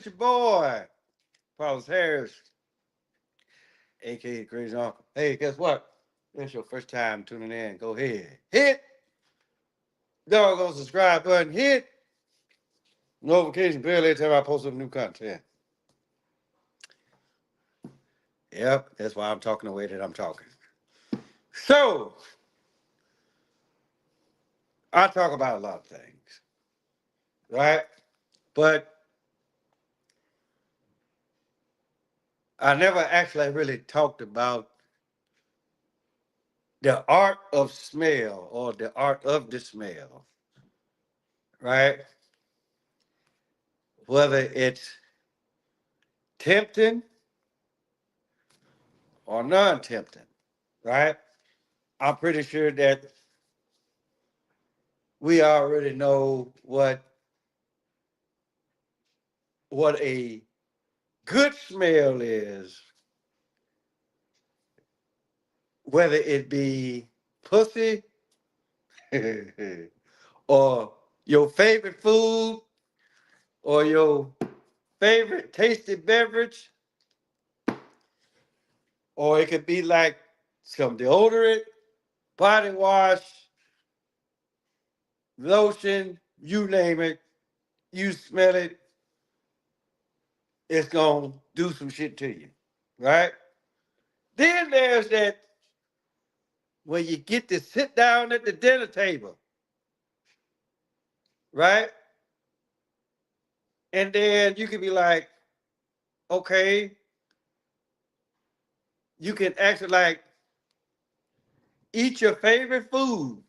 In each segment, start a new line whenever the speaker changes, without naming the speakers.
your boy, Paulus Harris, aka Crazy Uncle. Hey, guess what? It's your first time tuning in. Go ahead. Hit doggone subscribe button. Hit notification bell every time I post some new content. Yep, that's why I'm talking the way that I'm talking. So, I talk about a lot of things, right? But I never actually really talked about the art of smell or the art of the smell, right? Whether it's tempting or non tempting, right? I'm pretty sure that we already know what a good smell is, whether it be pussy or your favorite food or your favorite tasty beverage, or it could be like some deodorant, body wash, lotion, you name it, you smell it, it's gonna do some shit to you, right? Then there's that when you get to sit down at the dinner table, right? And then you can be like, okay, you can actually like eat your favorite food,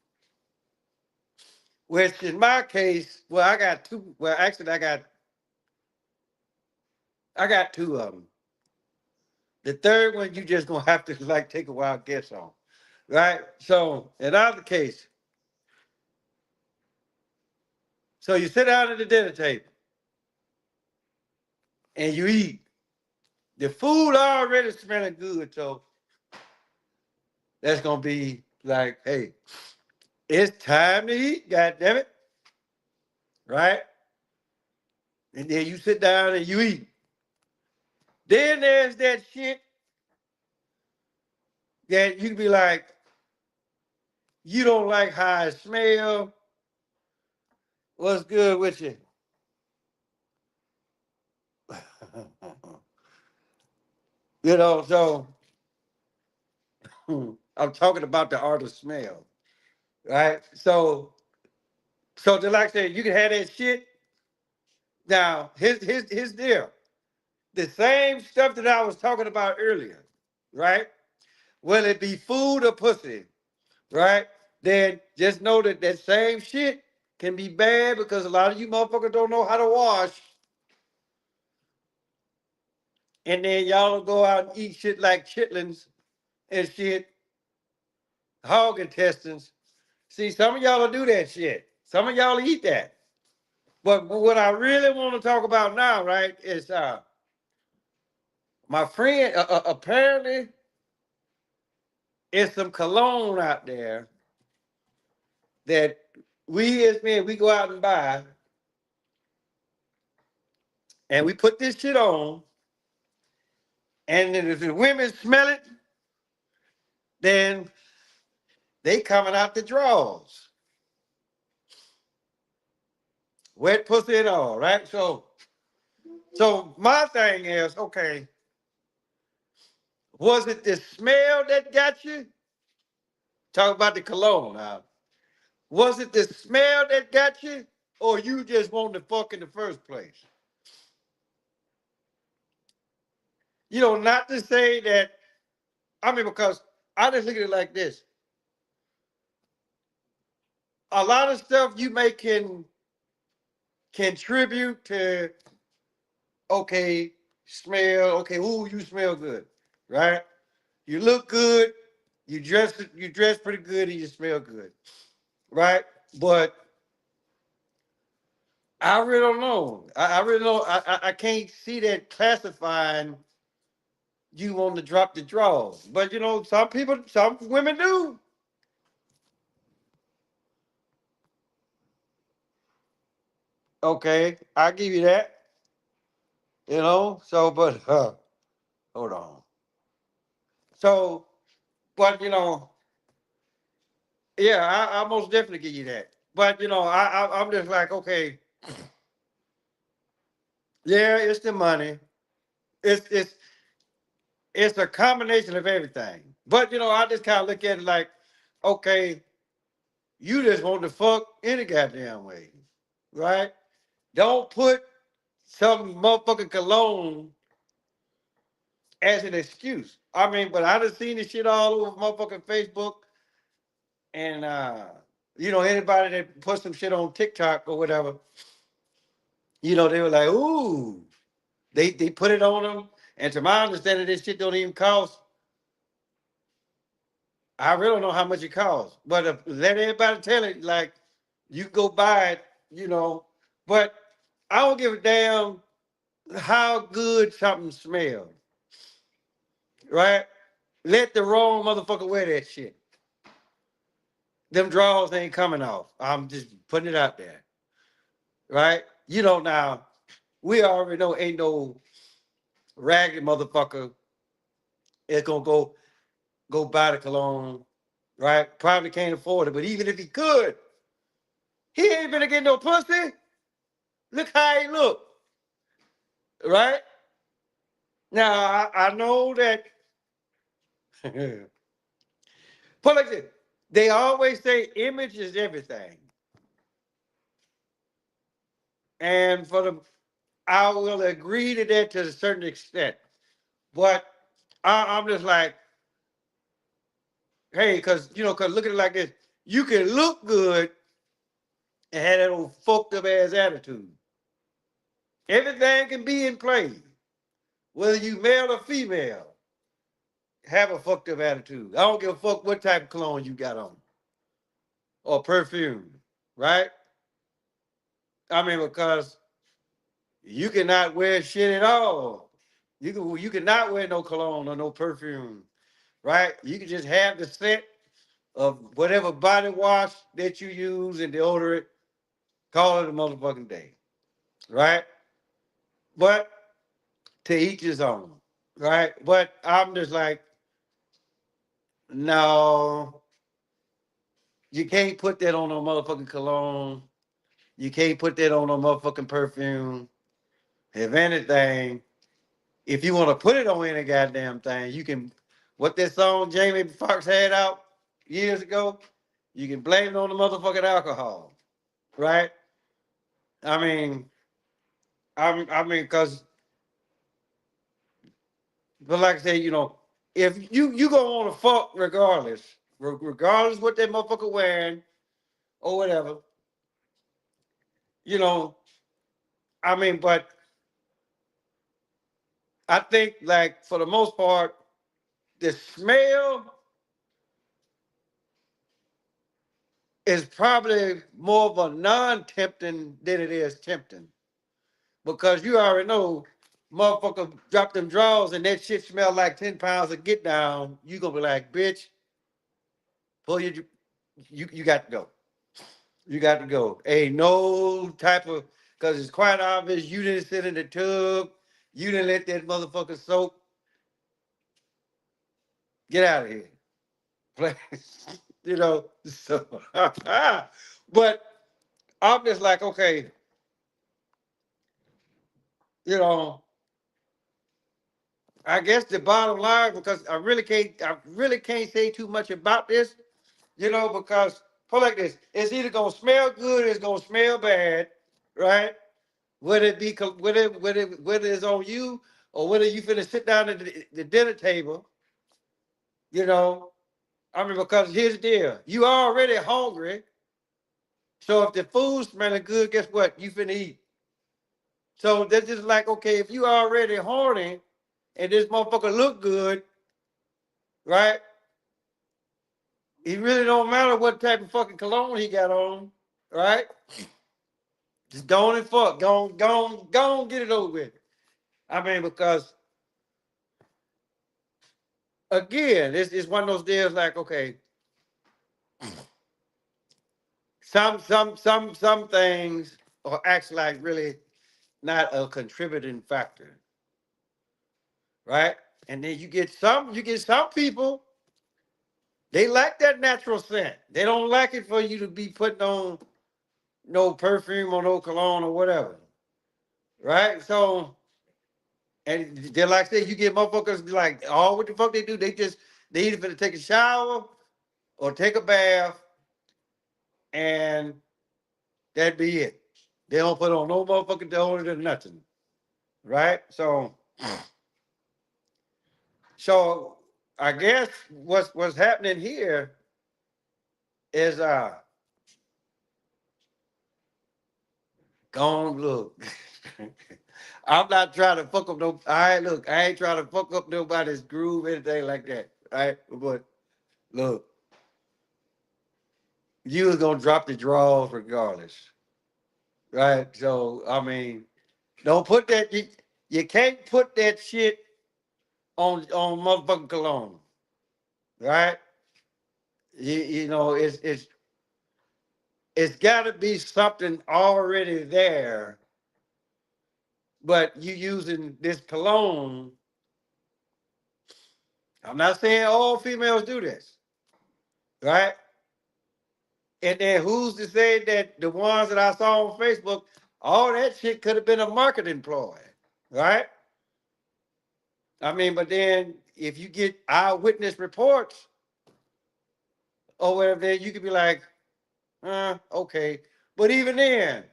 which in my case, well, I got two. Well, actually, I got two of them. The third one you just gonna have to like take a wild guess on, right? So in either case, so you sit down at the dinner table and you eat. The food already smelling good, so that's gonna be like, hey, it's time to eat, god damn it, right? And then you sit down and you eat. Then there's that shit that you be like, you don't like how it smell. What's good with you? So I'm talking about the art of smell, right? So just like I said, you can have that shit. Now, his deal. The same stuff that I was talking about earlier, right? Whether it be food or pussy, right? Then just know that that same shit can be bad because a lot of you motherfuckers don't know how to wash. And then y'all go out and eat shit like chitlins and shit, hog intestines. See, some of y'all will do that shit. Some of y'all eat that. But what I really want to talk about now, right, is my friend, apparently, it's some cologne out there that we as men, we go out and buy, and we put this shit on, and then if the women smell it, then they coming out the drawers. Wet pussy and all, right? So my thing is, okay, was it the smell that got you? Talk about the cologne now. Was it the smell that got you, or you just wanted to fuck in the first place? Not to say that. I mean, because I just look at it like this: a lot of stuff you may can contribute to. Okay, smell. Okay, ooh, you smell good, right? You look good. You dress pretty good, and you smell good, right? But I really don't know. I really don't. I can't see that classifying you want to drop the draws. But some people, some women do. Okay, I'll give you that. You know, so but hold on. So, but yeah, I most definitely give you that. But I'm just like, okay, yeah, it's the money. It's it's it's a combination of everything. But I just kind of look at it like, okay, you just want to fuck any goddamn way, right? Don't put some motherfucking cologne as an excuse. I mean, but I done seen this shit all over motherfucking Facebook and anybody that put some shit on TikTok or whatever, they were like, ooh, they put it on them. And to my understanding, this shit don't even cost. I really don't know how much it costs, but let everybody tell it like you can go buy it, you know. But I don't give a damn how good something smells, right? Let the wrong motherfucker wear that shit. Them drawers ain't coming off. I'm just putting it out there, right? Now we already know ain't no ragged motherfucker is gonna go buy the cologne, right? Probably can't afford it, but even if he could, he ain't gonna get no pussy. Look how he look, right? Now I know that. Put like this, they always say image is everything, and I will agree to that to a certain extent, but I'm just like, hey, because look at it like this, you can look good and have that old fucked up ass attitude. Everything can be in play, whether you male or female. Have a fucked up attitude. I don't give a fuck what type of cologne you got on or perfume, right? I mean, because you cannot wear shit at all. You cannot wear no cologne or no perfume, right? You can just have the scent of whatever body wash that you use and deodorant. Call it a motherfucking day, right? But to each his own, right? But I'm just like, no, you can't put that on no motherfucking cologne. You can't put that on no motherfucking perfume. If anything, if you want to put it on any goddamn thing, you can. What that song Jamie Foxx had out years ago, you can blame it on the motherfucking alcohol, right? I mean, because, but like I say, if you gonna want to fuck regardless, regardless what that motherfucker wearing or whatever, you know. I mean, but I think like for the most part, the smell is probably more of a non-tempting than it is tempting. Because you already know, motherfucker drop them drawers and that shit smell like 10 pounds of get down, you gonna be like, bitch, pull you got to go. You got to go. Ain't no type of, because it's quite obvious you didn't sit in the tub, you didn't let that motherfucker soak. Get out of here. Play, so but I'm just like, okay, you know, I guess the bottom line, because I really can't say too much about this, because put like this, it's either gonna smell good or it's gonna smell bad, right? Whether it be whether it's on you or whether you finna sit down at the dinner table, you know. I mean, because here's the deal: you already hungry, so if the food's smelling good, guess what? You finna eat. So that's just like, okay, if you already horny and this motherfucker look good, right? It really don't matter what type of fucking cologne he got on, right? Just go on and fuck. Go on, get it over with. I mean, because again, it's one of those deals like, okay, some things are actually like really not a contributing factor, right? And then you get some people, they like that natural scent. They don't like it for you to be putting on no perfume or no cologne or whatever, right? So, and they're like I said, you get motherfuckers like, oh, what the fuck they do? They either finna take a shower or take a bath, and that'd be it. They don't put on no motherfucking deodorant or nothing, right? So I guess what's happening here is go on look. I'm not trying to fuck up no. I look. I ain't trying to fuck up nobody's groove, anything like that. Right? But look, you was gonna drop the draws regardless, right? So I mean, don't put that. You can't put that shit on motherfucking cologne, right? You know it's got to be something already there, but you using this cologne. I'm not saying all females do this, right? And then who's to say that the ones that I saw on Facebook, all that shit could have been a marketing ploy, right? I mean, but then if you get eyewitness reports or whatever, then you could be like, okay. But even then,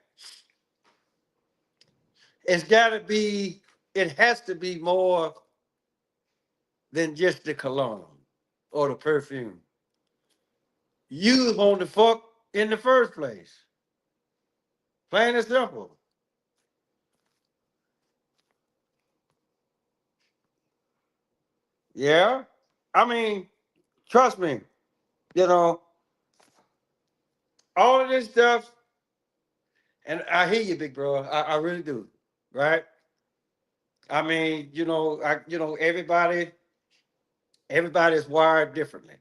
it's got to be, it has to be more than just the cologne or the perfume. You want the fuck in the first place. Plain and simple. Yeah. I mean, trust me, you know, all of this stuff, and I hear you, big bro. I really do. Right? I mean, everybody is wired differently.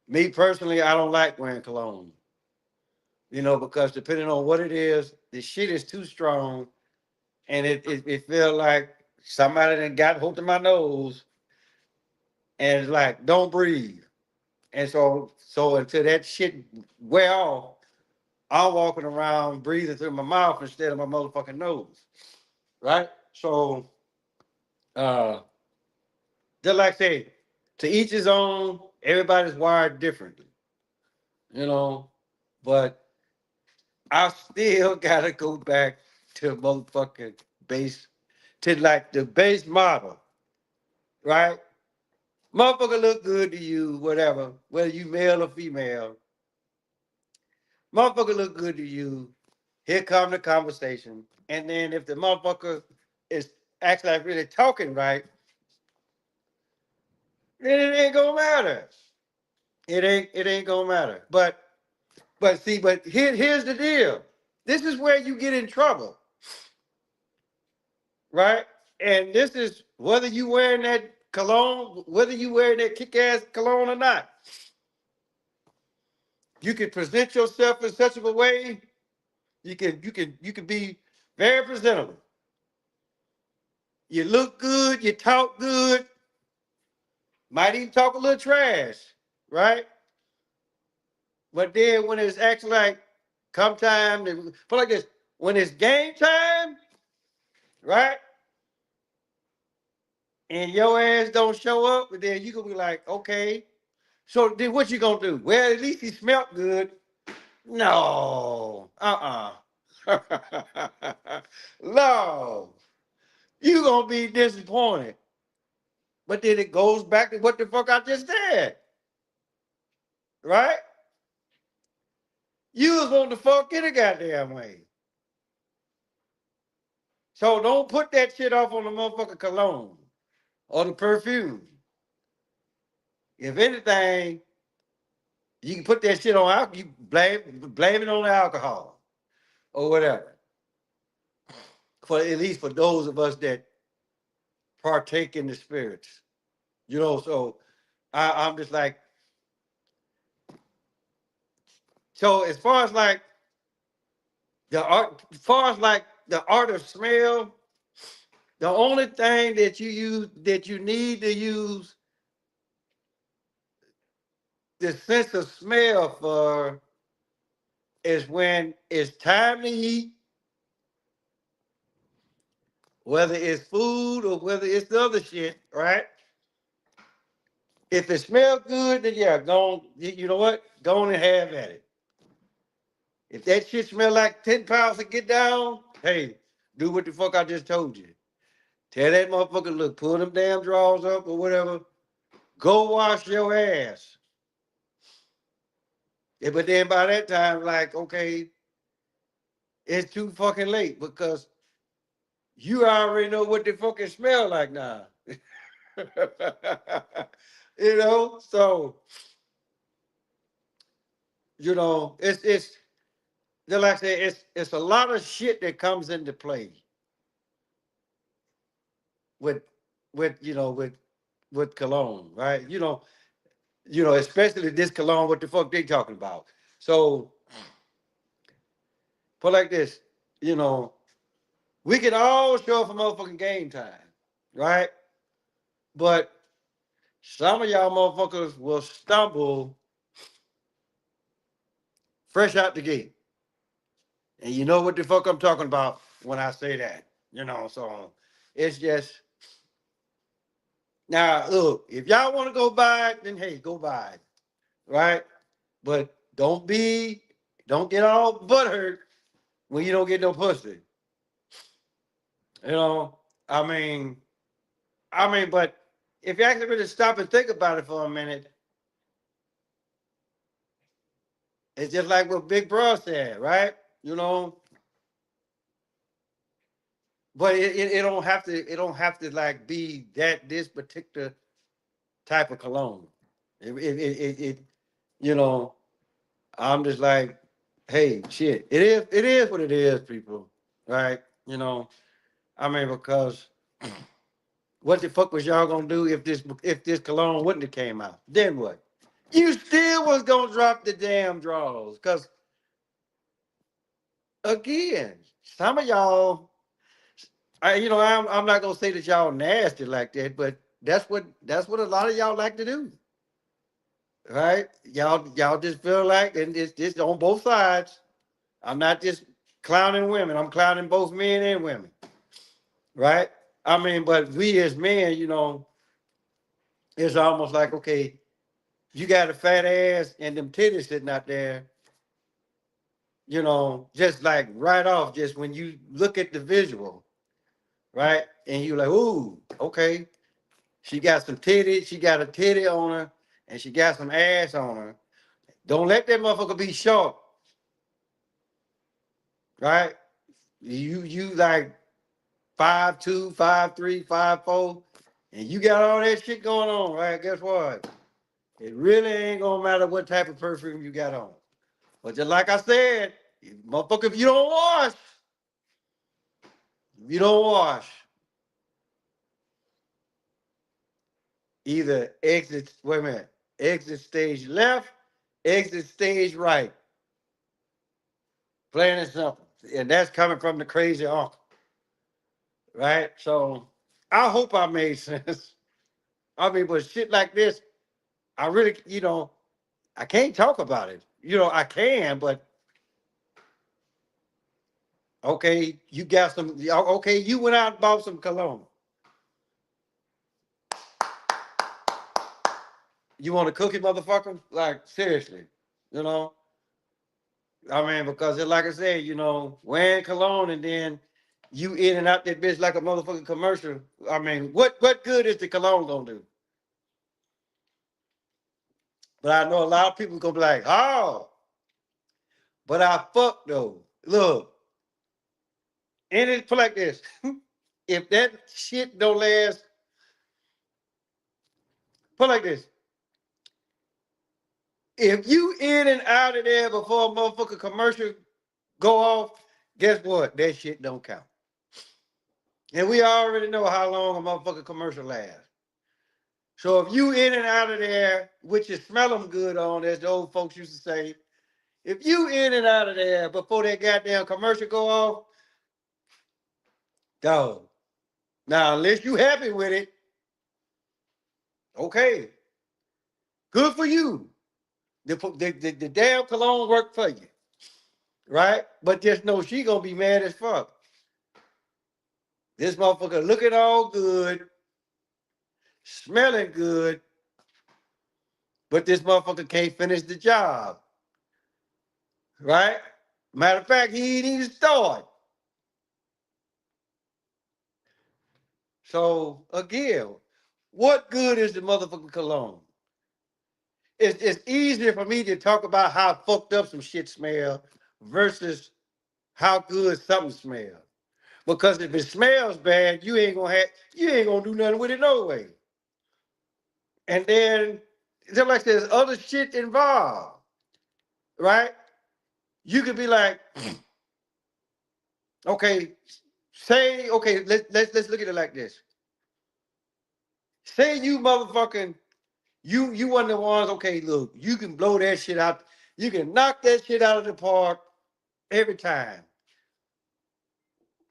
Me personally, I don't like wearing cologne. Because depending on what it is, the shit is too strong, and it feel like somebody that got hold of my nose, and it's like don't breathe. And so until that shit wear off, I'm walking around breathing through my mouth instead of my motherfucking nose. Right? So uh just like I say, to each his own, everybody's wired differently, you know. But I still gotta go back to motherfucking base, to like the base model, right? Motherfucker look good to you, whatever, whether you male or female. Motherfucker look good to you. Here come the conversation. And then if the motherfucker is actually like really talking right, then it ain't gonna matter. It ain't gonna matter. But here's the deal. This is where you get in trouble, right? And this is whether you wearing that cologne, whether you wearing that kick-ass cologne or not. You can present yourself in such a way. You can be very presentable. You look good, you talk good, might even talk a little trash, right? But then when it's actually like come time, put like this, when it's game time, right? And your ass don't show up, and then you gonna be like, okay. So then what you gonna do? Well, at least he smelled good. No. No. You gonna be disappointed. But then it goes back to what the fuck I just said. Right? You was on the fuck in a goddamn way. So don't put that shit off on the motherfucking cologne or the perfume. If anything, you can put that shit on alcohol. You blame it on the alcohol or whatever. For at least for those of us that partake in the spirits, So I'm just like, so as far as like the art, as far as like the art of smell, the only thing that you need to use the sense of smell for is when it's time to eat, whether it's food or whether it's the other shit, right? If it smells good, then yeah, go on, you know what? Go on and have at it. If that shit smell like 10 pounds to get down, hey, do what the fuck I just told you. Tell that motherfucker, look, pull them damn drawers up or whatever. Go wash your ass. Yeah, but then by that time, like, okay, it's too fucking late because you already know what the fucking smell like now. You know, so it's just like I said, it's a lot of shit that comes into play with with cologne, right? Especially this cologne, what the fuck they talking about. So put like this, you know, we can all show up for motherfucking game time, right? But some of y'all motherfuckers will stumble fresh out the gate. And you know what the fuck I'm talking about when I say that. So it's just now look, if y'all want to go buy it, then hey, go buy it. Right? But don't get all butthurt when you don't get no pussy. You know, I mean, but if you actually really stop and think about it for a minute, it's just like what Big Bro said, right? You know, but it don't have to like be this particular type of cologne. It you know, I'm just like, hey, shit, it is what it is, people, right? Because what the fuck was y'all gonna do if this cologne wouldn't have came out? Then what? You still was gonna drop the damn draws, cause again, some of y'all, I'm not gonna say that y'all nasty like that, but that's what a lot of y'all like to do, right? Y'all just feel like, and it's on both sides. I'm not just clowning women. I'm clowning both men and women, right? But we as men, it's almost like, okay, you got a fat ass and them titties sitting out there, just like right off, just when you look at the visual, right? And you like, ooh, okay, she got some titties, she got a titty on her, and she got some ass on her. Don't let that motherfucker be short, right? You like 5'2", 5'3", 5'4", and you got all that shit going on, right? Guess what? It really ain't gonna matter what type of perfume you got on. But just like I said, motherfucker, if you don't wash, either wait a minute, exit stage left, exit stage right. Plain and simple. And that's coming from the crazy uncle, right? So I hope I made sense. But shit like this, I really, I can't talk about it. I can, but okay, you got some, okay, you went out and bought some cologne. You want to cook it, motherfucker? Like, seriously, you know? Because like I said, wearing cologne and then you in and out that bitch like a motherfucking commercial. What good is the cologne gonna do? But I know a lot of people gonna be like, oh, but I fuck though. Look, and it's like this. If that shit don't last, put like this. If you in and out of there before a motherfucking commercial go off, guess what? That shit don't count. And we already know how long a motherfucking commercial lasts. So if you in and out of there, which you smell them good on, as the old folks used to say, if you in and out of there before that goddamn commercial go off, Dog. Now, unless you happy with it, okay, good for you. The damn cologne worked for you, right? But just know she gonna be mad as fuck. This motherfucker looking all good, smelling good, but this motherfucker can't finish the job, right? Matter of fact, he ain't even start. So again, what good is the motherfucking cologne? It's easier for me to talk about how fucked up some shit smell versus how good something smells. Because if it smells bad, you ain't gonna do nothing with it no way. And then just like there's other shit involved, right? You could be like, okay, let's look at it like this. Say you motherfucking you one of the ones, okay, look, you can blow that shit out, you can knock that shit out of the park every time.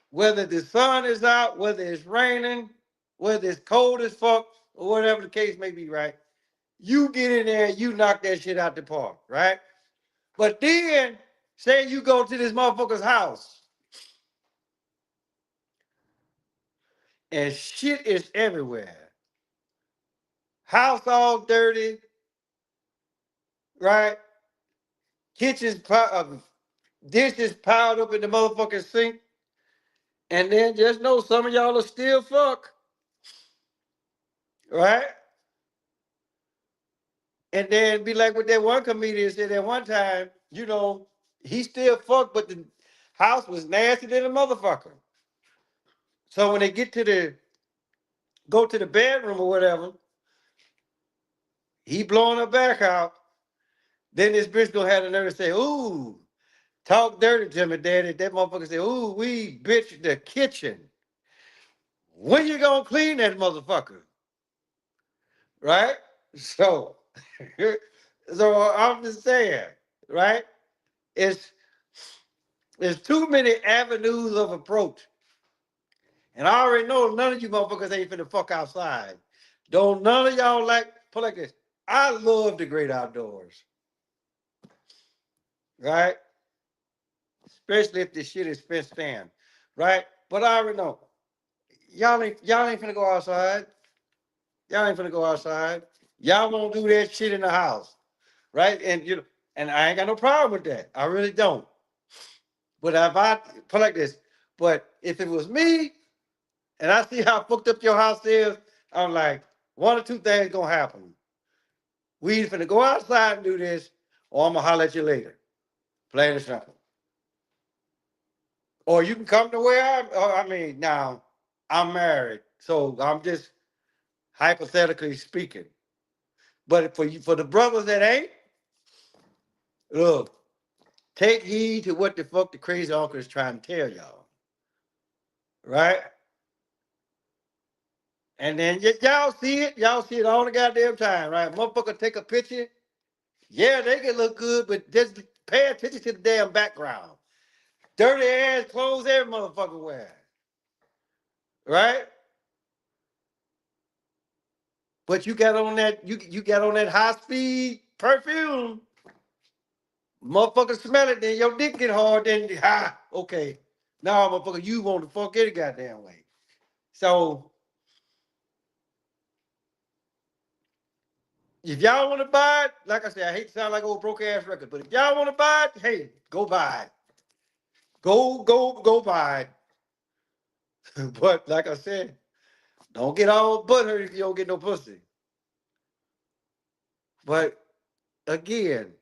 Whether the sun is out, whether it's raining, whether it's cold as fuck, or whatever the case may be, right? You get in there, you knock that shit out the park, right? But then, say you go to this motherfucker's house and shit is everywhere. House all dirty, right? Dishes piled up in the motherfucking sink. And then just know some of y'all are still fuck, right? And then be like what that one comedian said at one time, he still fucked, but the house was nasty than a motherfucker. So when they go to the bedroom or whatever, he blowing her back out. Then this bitch gonna have the nerve to say, ooh, talk dirty to me, daddy. That motherfucker say, ooh, we bitch the kitchen. When you gonna clean that motherfucker? Right? So, so I'm just saying, right? It's too many avenues of approach. And I already know none of you motherfuckers ain't finna fuck outside. Don't none of y'all put like this. I love the great outdoors. Right? Especially if the shit is fenced in. Right? But I already know. Y'all ain't finna go outside. Y'all ain't finna go outside. Y'all won't do that shit in the house. Right? And I ain't got no problem with that. I really don't. But if I put like this, but if it was me and I see how fucked up your house is, I'm like, one or two things gonna happen. We either finna go outside and do this, or I'm gonna holler at you later. Plain and simple. Or you can come to where now I'm married, so I'm just hypothetically speaking. But for the brothers that ain't, look, take heed to what the fuck the crazy uncle is trying to tell y'all. Right? And then y'all see it all the goddamn time, right? Motherfucker take a picture. Yeah, they can look good, but just pay attention to the damn background. Dirty ass clothes every motherfucker wear. Right? But you got on that high speed perfume. Motherfucker smell it, then your dick get hard, then okay. Now motherfucker, you want to fuck any goddamn way. So if y'all want to buy it, like I said, I hate to sound like old broke ass record, but if y'all want to buy it, hey, go buy it. Go buy it. But like I said, don't get all butthurt if you don't get no pussy. But again,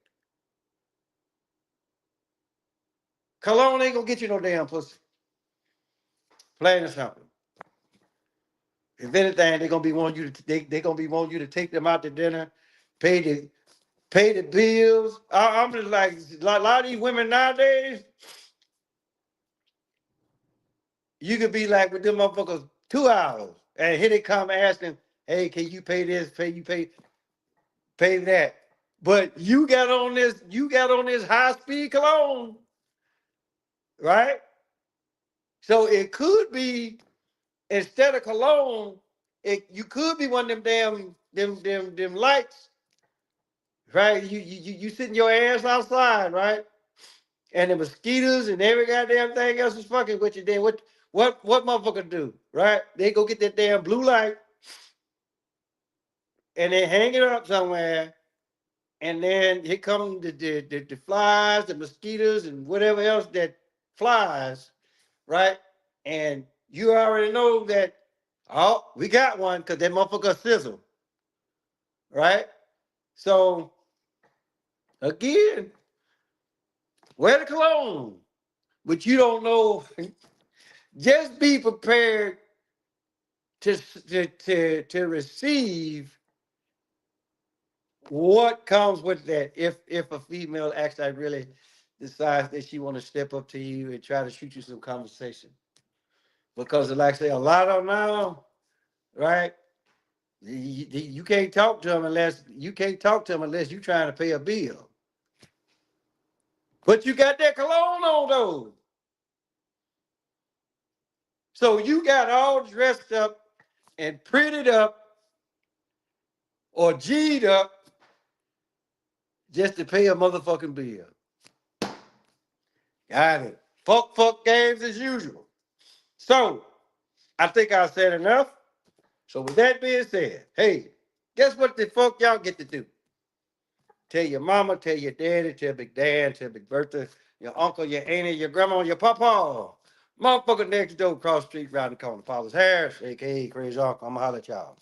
cologne ain't gonna get you no damn pussy. Plain and simple. If anything, they're gonna be wanting you to they gonna be wanting you to take them out to dinner, pay the bills. I'm just like a lot of these women nowadays. You could be like with them motherfuckers 2 hours, and here they come asking, "Hey, can you pay this? Pay that?" But you got on this high speed cologne, right? So it could be instead of cologne, you could be one of them lights, right? You sitting your ass outside, right? And the mosquitoes and every goddamn thing else is fucking with you. Then what motherfucker do, right? They go get that damn blue light and they hang it up somewhere, and then here come the flies, the mosquitoes, and whatever else that flies, right? And you already know that, oh, we got one because that motherfucker sizzle, right? So again, wear the cologne, but you don't know. Just be prepared to receive what comes with that. If a female actually really decides that she want to step up to you and try to shoot you some conversation, because like I say, a lot of them now, right? You can't talk to them unless you trying to pay a bill. But you got that cologne on though. So you got all dressed up and prettied up or G'd up just to pay a motherfucking bill. Got it. Fuck games as usual. So I think I said enough. So with that being said, hey, guess what the fuck y'all get to do? Tell your mama, tell your daddy, tell Big Dan, tell Big Bertha, your uncle, your auntie, your grandma, your papa. Motherfucker next door, cross the street, round the corner. Father's Harris, aka Crazy Uncle. I'ma holler at y'all.